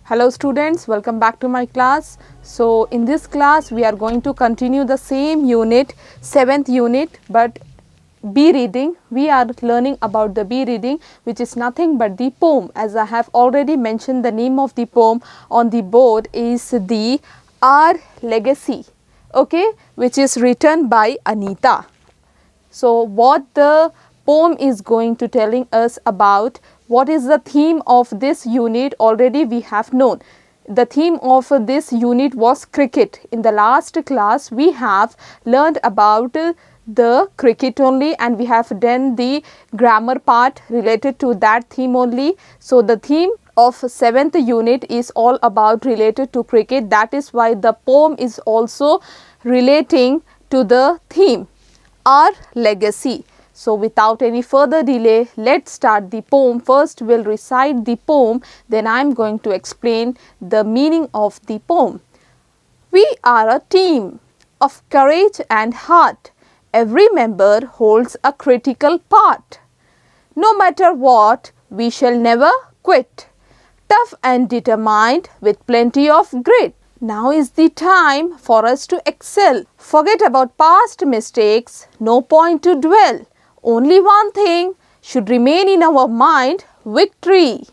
Hello students, welcome back to my class. So in this class we are going to continue the same unit, 7th unit, but B reading. We are learning about the B reading, which is nothing but the poem. As I have already mentioned, the name of the poem on the board is the Our Legacy, okay, which is written by Anita. So what the poem is going to telling us about, what is the theme of this unit, already we have known. The theme of this unit was cricket. In the last class we have learned about the cricket only, and we have done the grammar part related to that theme only. So the theme of 7th unit is all about related to cricket. That is why the poem is also relating to the theme, Our Legacy. So without any further delay, let's start the poem. First we'll recite the poem, then I'm going to explain the meaning of the poem. We are a team of courage and heart. Every member holds a critical part. No matter what, we shall never quit. Tough and determined with plenty of grit. Now is the time for us to excel. Forget about past mistakes, no point to dwell. Only one thing should remain in our mind, victory.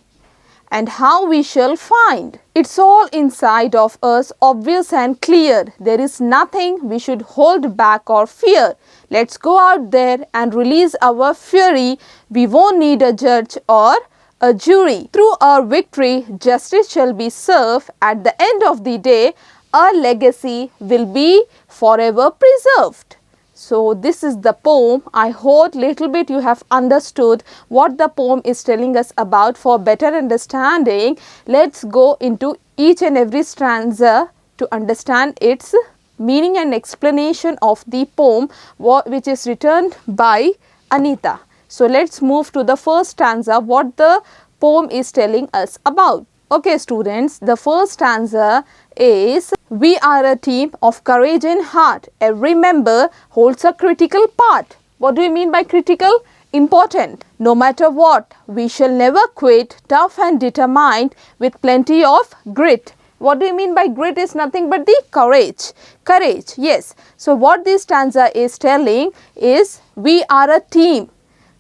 And how we shall find. It's all inside of us, obvious and clear. There is nothing we should hold back or fear. Let's go out there and release our fury. We won't need a judge or a jury. Through our victory, justice shall be served. At the end of the day, our legacy will be forever preserved. So this is the poem. I hope little bit you have understood what the poem is telling us about. For better understanding, let's go into each and every stanza to understand its meaning and explanation of the poem, which is written by Anita. So let's move to the first stanza, what the poem is telling us about. Okay students, the first stanza is, we are a team of courage and heart. Every member holds a critical part. What do you mean by critical? Important. No matter what, we shall never quit, tough and determined with plenty of grit. What do you mean by grit? Is nothing but the courage. Courage, yes. So what this stanza is telling is, we are a team.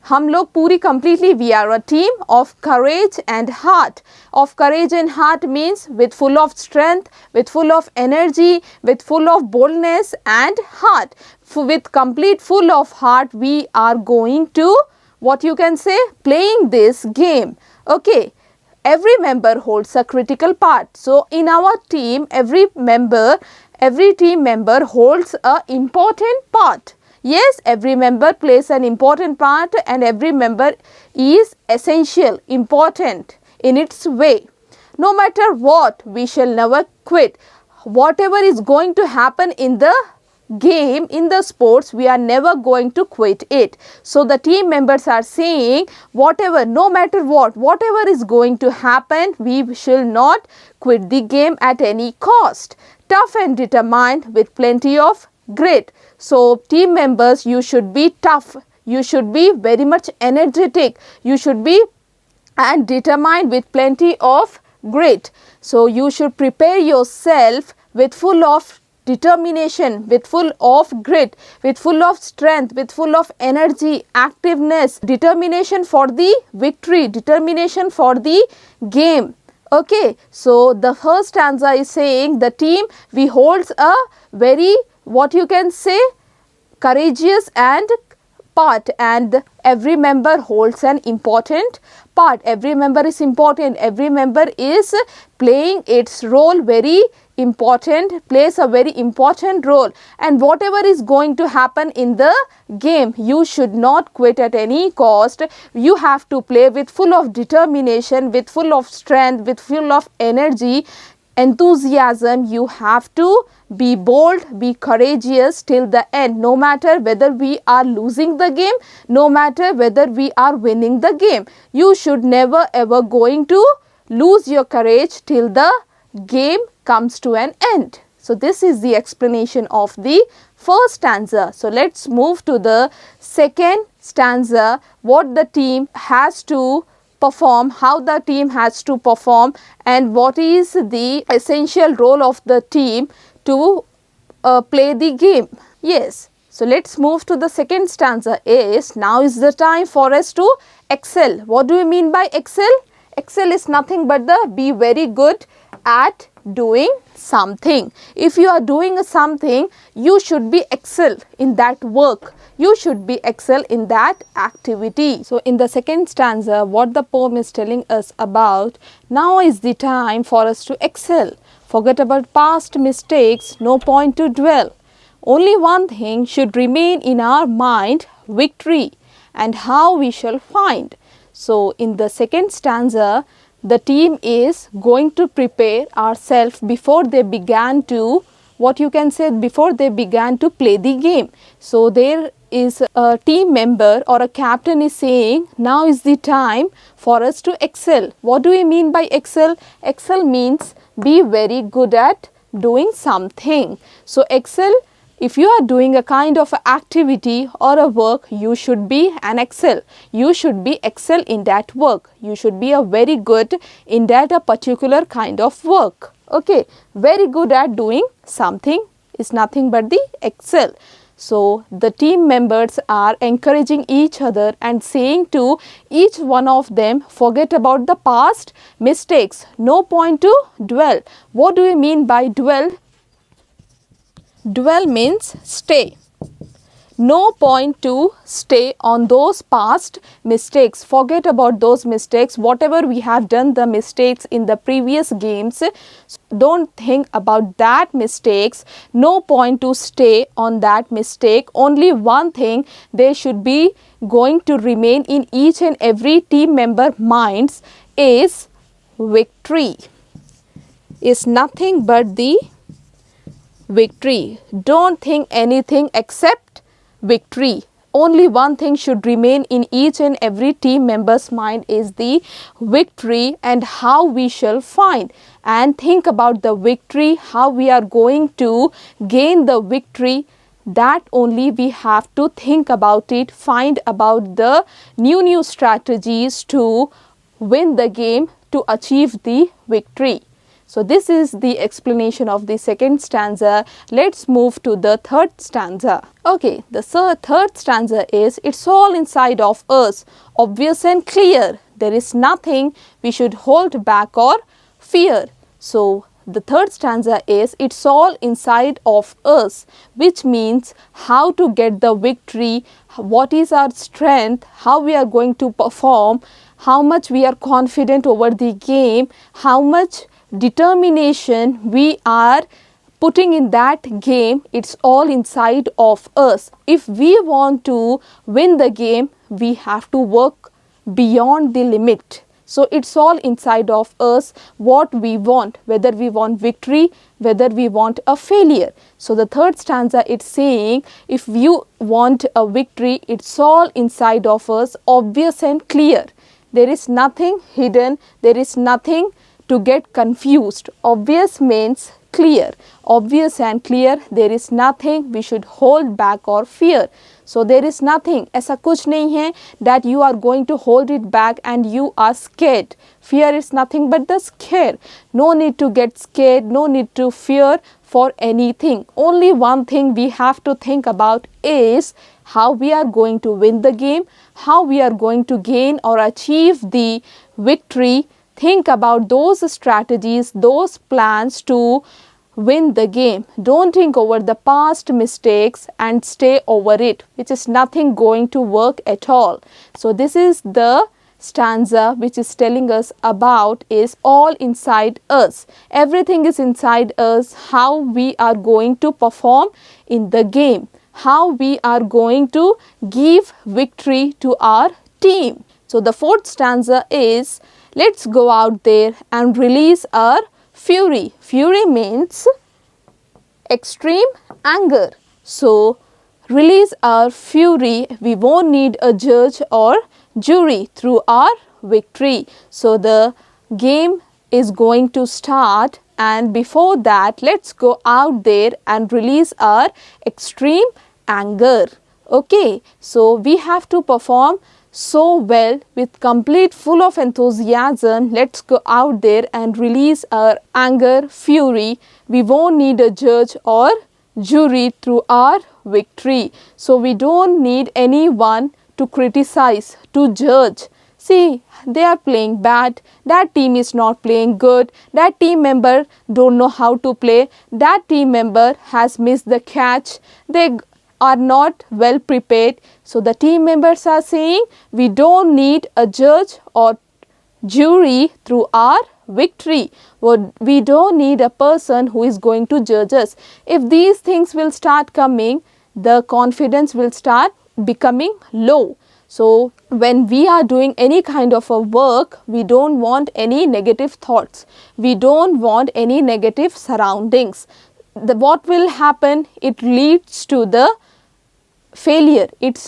हम लोग पूरी completely, we are a team of courage and heart. Of courage and heart means with full of strength, with full of energy, with full of boldness and heart. With complete full of heart, we are going to, what you can say, playing this game. Okay. Every member holds a critical part. So in our team, every team member holds a important part. Yes, every member plays an important part, and every member is essential, important in its way. No matter what, we shall never quit. Whatever is going to happen in the game, in the sports, we are never going to quit it. So the team members are saying, whatever, no matter what, whatever is going to happen, we shall not quit the game at any cost. Tough and determined with plenty of grit. So team members, you should be tough, you should be very much energetic, you should be and determined with plenty of grit. So you should prepare yourself with full of determination, with full of grit, with full of strength, with full of energy, activeness, determination for the victory, determination for the game. Okay, so the first stanza is saying the team, we holds a very, what you can say, courageous and part, and every member holds an important part. Every member is important. Every member is playing its role very important, plays a very important role. And whatever is going to happen in the game, you should not quit at any cost. You have to play with full of determination, with full of strength, with full of energy, enthusiasm. You have to be bold, be courageous till the end, no matter whether we are losing the game, no matter whether we are winning the game. You should never ever going to lose your courage till the game comes to an end. So this is the explanation of the first stanza. So let's move to the second stanza, what the team has to perform, how the team has to perform, and what is the essential role of the team to play the game. Yes. So let's move to the second stanza. Is now is the time for us to excel. What do you mean by excel? Excel is nothing but the be very good at doing something. If you are doing something, you should be excel in that work. You should be excel in that activity. So in the second stanza, what the poem is telling us about, now is the time for us to excel. Forget about past mistakes, no point to dwell. Only one thing should remain in our mind, victory, and how we shall find. So in the second stanza, the team is going to prepare ourselves before they began to, what you can say, before they began to play the game. So there is a team member or a captain is saying, now is the time for us to excel. What do we mean by excel? Excel means be very good at doing something. So excel, if you are doing a kind of activity or a work, you should be an excel. You should be excel in that work. You should be a very good in that a particular kind of work. Okay, very good at doing something is nothing but the excel. So the team members are encouraging each other and saying to each one of them, forget about the past mistakes. No point to dwell. What do you mean by dwell? Dwell means stay. No point to stay on those past mistakes. Forget about those mistakes. Whatever we have done the mistakes in the previous games, don't think about that mistakes. No point to stay on that mistake. Only one thing, they should be going to remain in each and every team member minds is victory. Is nothing but the victory. Don't think anything except victory. Only one thing should remain in each and every team member's mind is the victory and how we shall find. And think about the victory, how we are going to gain the victory. That only we have to think about it, find about the new strategies to win the game, to achieve the victory. So this is the explanation of the second stanza. Let's move to the third stanza. Okay, the third stanza is, it's all inside of us, obvious and clear. There is nothing we should hold back or fear. So the third stanza is, it's all inside of us, which means how to get the victory, what is our strength, how we are going to perform, how much we are confident over the game, how much determination we are putting in that game. It's all inside of us. If we want to win the game, we have to work beyond the limit. So it's all inside of us what we want, whether we want victory, whether we want a failure. So the third stanza, it's saying, if you want a victory, it's all inside of us, obvious and clear. There is nothing hidden, there is nothing to get confused. Obvious means clear. Obvious and clear, there is nothing we should hold back or fear. So there is nothing, ऐसा कुछ नहीं है that you are going to hold it back and you are scared. Fear is nothing but the scare. No need to get scared, no need to fear for anything. Only one thing we have to think about is how we are going to win the game, how we are going to gain or achieve the victory. Think about those strategies, those plans to win the game. Don't think over the past mistakes and stay over it, which is nothing going to work at all. So this is the stanza which is telling us about is all inside us. Everything is inside us, how we are going to perform in the game, how we are going to give victory to our team. So the fourth stanza is, let's go out there and release our fury. Fury means extreme anger. So release our fury. We won't need a judge or jury through our victory. So the game is going to start, and before that, let's go out there and release our extreme anger. Okay, so we have to perform so well with complete full of enthusiasm. Let's go out there and release our anger, fury. We won't need a judge or jury through our victory. So we don't need anyone to criticize, to judge. See, they are playing bad, that team is not playing good, that team member don't know how to play, that team member has missed the catch, they are not well prepared. So the team members are saying we don't need a judge or jury through our victory. We don't need a person who is going to judge us. If these things will start coming, the confidence will start becoming low. So when we are doing any kind of a work, we don't want any negative thoughts. We don't want any negative surroundings. What will happen? It leads to the failure. It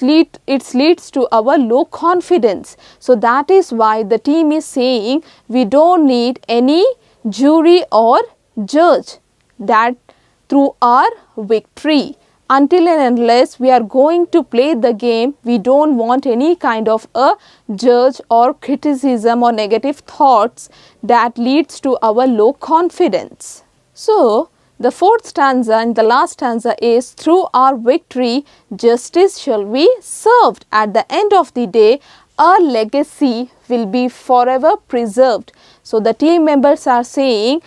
leads to our low confidence. So that is why the team is saying we don't need any jury or judge that through our victory. Until and unless we are going to play the game, we don't want any kind of a judge or criticism or negative thoughts that leads to our low confidence. So the fourth stanza and the last stanza is, through our victory, justice shall be served. At the end of the day, our legacy will be forever preserved. So the team members are saying,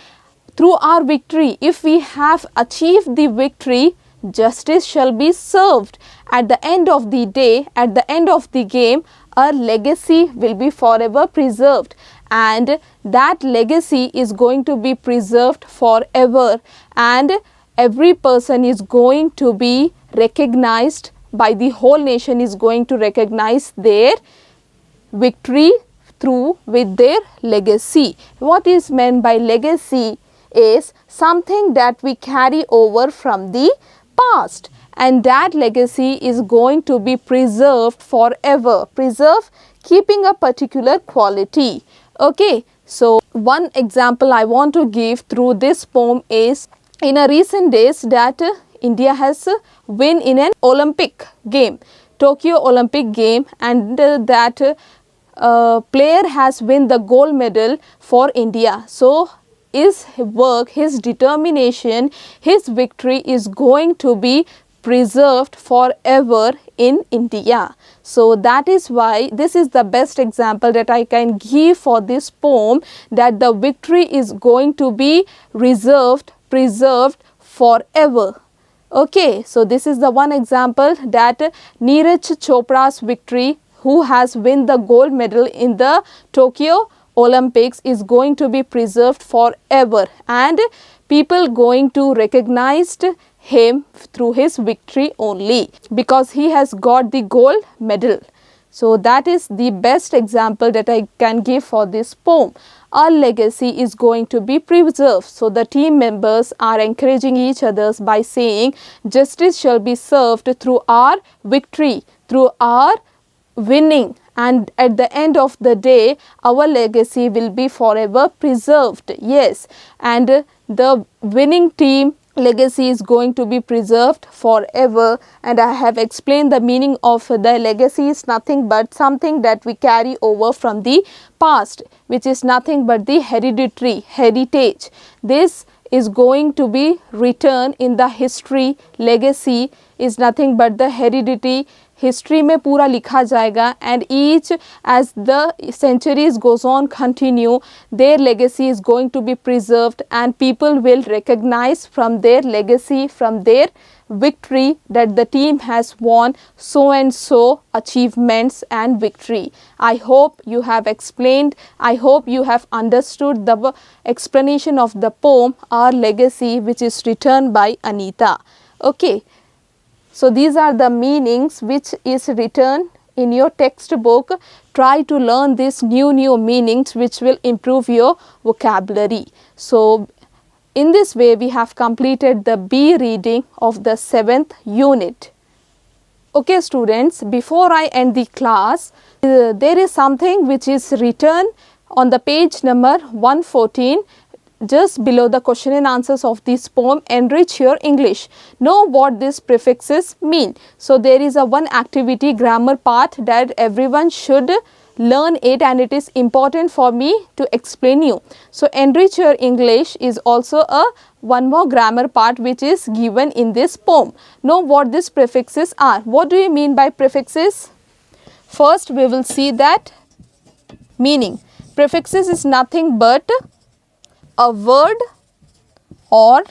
through our victory, if we have achieved the victory, justice shall be served. At the end of the day, at the end of the game, our legacy will be forever preserved. And that legacy is going to be preserved forever, and every person is going to be recognized by the whole nation, is going to recognize their victory through with their legacy. What is meant by legacy is something that we carry over from the past, and that legacy is going to be preserved forever. Preserve, keeping a particular quality. Okay, so one example I want to give through this poem is, in a recent days that India has win in an Olympic game, Tokyo Olympic game, and that player has win the gold medal for India. So his work, his determination, his victory is going to be preserved forever in India. So that is why this is the best example that I can give for this poem, that the victory is going to be preserved forever. Okay, so this is the one example, that Neeraj Chopra's victory, who has won the gold medal in the Tokyo Olympics, is going to be preserved forever, and people going to recognize him through his victory only, because he has got the gold medal. So that is the best example that I can give for this poem. Our legacy is going to be preserved. So the team members are encouraging each other by saying, justice shall be served through our victory, through our winning, and at the end of the day, our legacy will be forever preserved. Yes, and the winning team legacy is going to be preserved forever, and I have explained the meaning of the legacy is nothing but something that we carry over from the past, which is nothing but the hereditary heritage. This is going to be written in the history. Legacy is nothing but the heredity. History में पूरा लिखा जाएगा, and each as the centuries goes on continue, their legacy is going to be preserved, and people will recognize from their legacy, from their victory, that the team has won so and so achievements and victory. I hope you have explained, I hope you have understood the explanation of the poem Our Legacy, which is written by Anita. Okay. So these are the meanings which is written in your textbook. Try to learn these new meanings which will improve your vocabulary. So in this way we have completed the B reading of the 7th unit. Okay students, before I end the class, there is something which is written on the page number 114. just below the question and answers of this poem, enrich your English. Know what these prefixes mean. So there is a one activity grammar part that everyone should learn it, and it is important for me to explain you. So enrich your English is also a one more grammar part which is given in this poem. Know what these prefixes are. What do you mean by prefixes? First we will see that meaning. Prefixes is nothing but a word or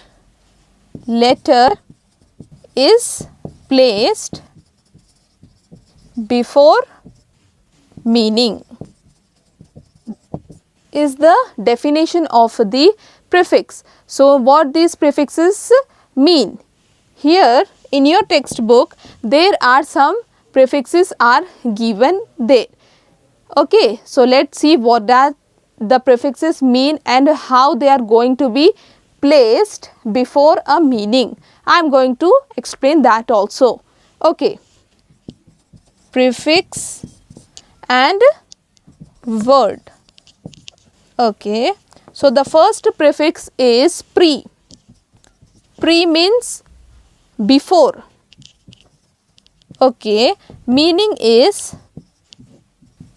letter is placed before meaning, is the definition of the prefix. So what these prefixes mean? Here in your textbook there are some prefixes are given there. Okay, so let's see what that the prefixes mean and how they are going to be placed before a meaning. I am going to explain that also. Okay, prefix and word. Okay, so the first prefix is pre. Pre means before. Okay, meaning is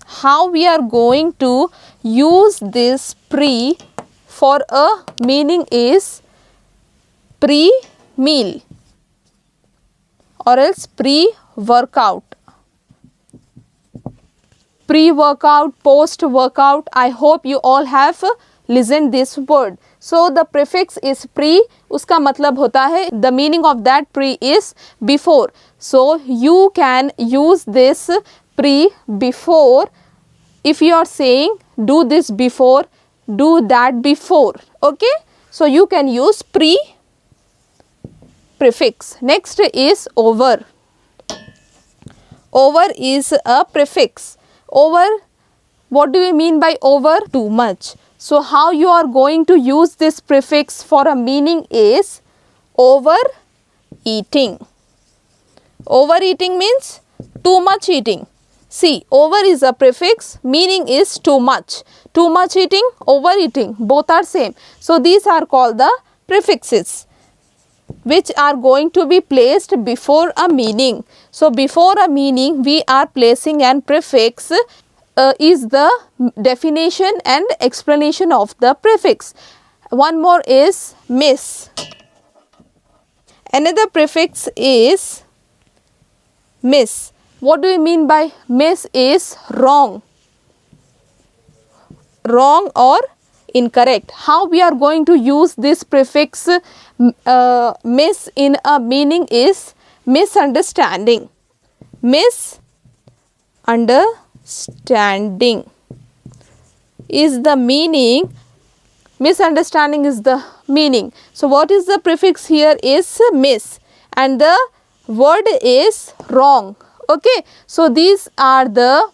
how we are going to use this pre for a meaning is pre-meal or else pre-workout. Pre-workout, post-workout, I hope you all have listened this word. So the prefix is pre, uska matlab hota hai, the meaning of that pre is before. So you can use this pre before. If you are saying do this before, do that before, okay. So you can use pre prefix. Next is over. Over is a prefix. Over, what do you mean by over? Too much. So how you are going to use this prefix for a meaning is overeating. Overeating means too much eating. See, over is a prefix, meaning is too much. Too much eating, overeating, both are same. So these are called the prefixes which are going to be placed before a meaning. So before a meaning we are placing an prefix is the definition and explanation of the prefix. One more is miss. Another prefix is miss. What do you mean by miss is wrong? Wrong or incorrect. How we are going to use this prefix miss in a meaning is misunderstanding. Misunderstanding is the meaning. Misunderstanding is the meaning. So what is the prefix here is miss and the word is wrong. Okay, so these are the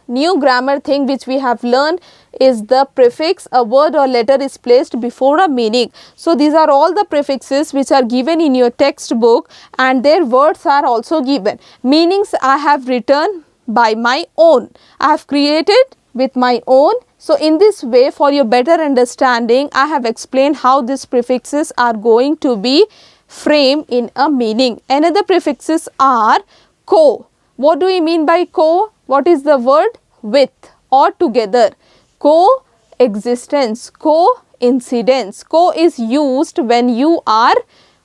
new grammar thing which we have learned is the prefix. A word or letter is placed before a meaning. So these are all the prefixes which are given in your textbook and their words are also given. Meanings I have written by my own. I have created with my own. So in this way, for your better understanding, I have explained how these prefixes are going to be framed in a meaning. Another prefixes are co. What do we mean by co? What is the word? With or together. Co-existence, coincidence. Co is used when you are,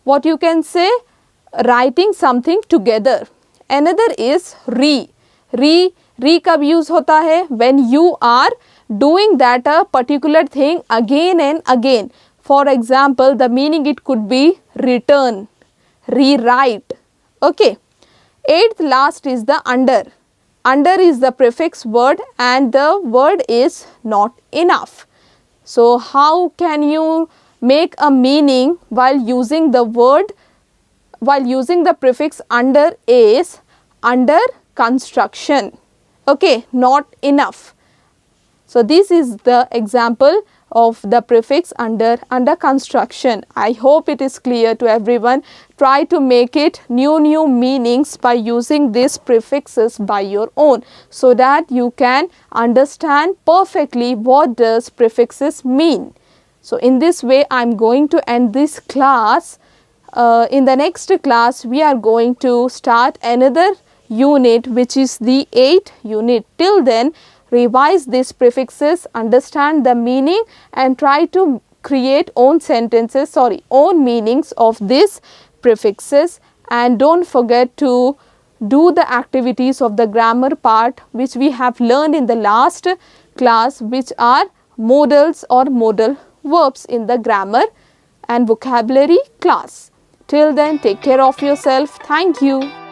what you can say, writing something together. Another is re. Re कब use होता है? When you are doing that a particular thing again and again. For example, the meaning it could be return, rewrite. Okay. Eighth last is the under. Under is the prefix word and the word is not enough. So how can you make a meaning while using the word, while using the prefix under is under construction. Okay, not enough. So this is the example of the prefix under construction. I hope it is clear to everyone. Try to make it new meanings by using these prefixes by your own so that you can understand perfectly what does prefixes mean. So in this way I am going to end this class. In the next class we are going to start another unit, which is the 8th unit. Till then, revise these prefixes, understand the meaning and try to create own sentences, own meanings of these prefixes, and don't forget to do the activities of the grammar part which we have learned in the last class, which are modals or modal verbs in the grammar and vocabulary class. Till then, take care of yourself. Thank you.